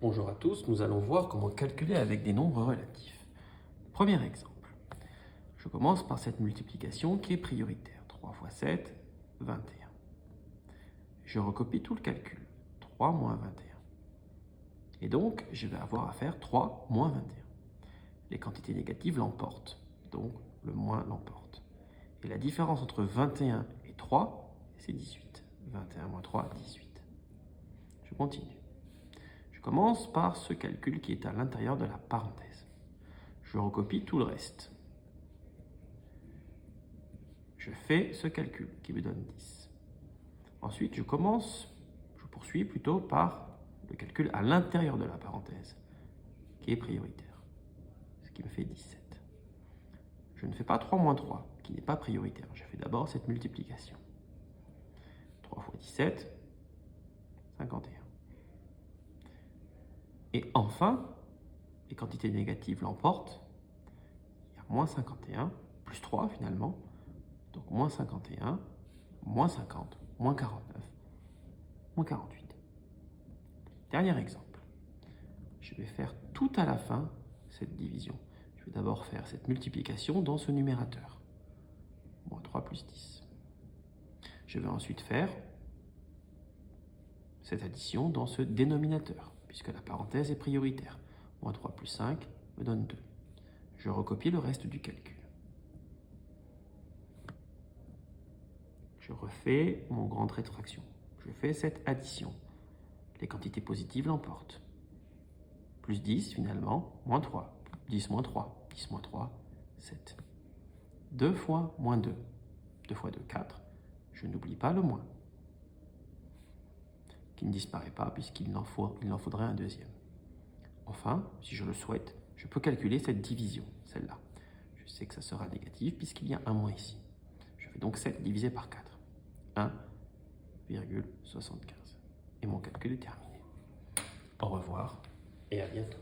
Bonjour à tous, nous allons voir comment calculer avec des nombres relatifs. Premier exemple, je commence par cette multiplication qui est prioritaire. 3 fois 7, 21. Je recopie tout le calcul, 3 moins 21. Et donc, je vais avoir à faire 3 moins 21. Les quantités négatives l'emportent, donc le moins l'emporte. Et la différence entre 21 et 3, c'est 18. 21 moins 3, 18. Je continue. Je commence par ce calcul qui est à l'intérieur de la parenthèse. Je recopie tout le reste. Je fais ce calcul qui me donne 10. Ensuite, je poursuis plutôt par le calcul à l'intérieur de la parenthèse, qui est prioritaire, ce qui me fait 17. Je ne fais pas 3 moins 3, qui n'est pas prioritaire. Je fais d'abord cette multiplication. 3 fois 17, 51. Et enfin, les quantités négatives l'emportent. Il y a moins 51, plus 3 finalement. Donc moins 51, moins 50, moins 49, moins 48. Dernier exemple. Je vais faire tout à la fin cette division. Je vais d'abord faire cette multiplication dans ce numérateur. Moins 3 plus 10. Je vais ensuite faire cette addition dans ce dénominateur, puisque la parenthèse est prioritaire. Moins 3 plus 5 me donne 2. Je recopie le reste du calcul. Je refais mon grand trait de fraction. Je fais cette addition. Les quantités positives l'emportent. Plus 10 finalement, moins 3. 10 moins 3. 10 moins 3, 7. 2 fois moins 2. 2 fois 2, 4. Je n'oublie pas le moins, qui ne disparaît pas puisqu'il en faudrait un deuxième. Enfin, si je le souhaite, je peux calculer cette division, celle-là. Je sais que ça sera négatif puisqu'il y a un moins ici. Je fais donc 7 divisé par 4. 1,75. Et mon calcul est terminé. Au revoir et à bientôt.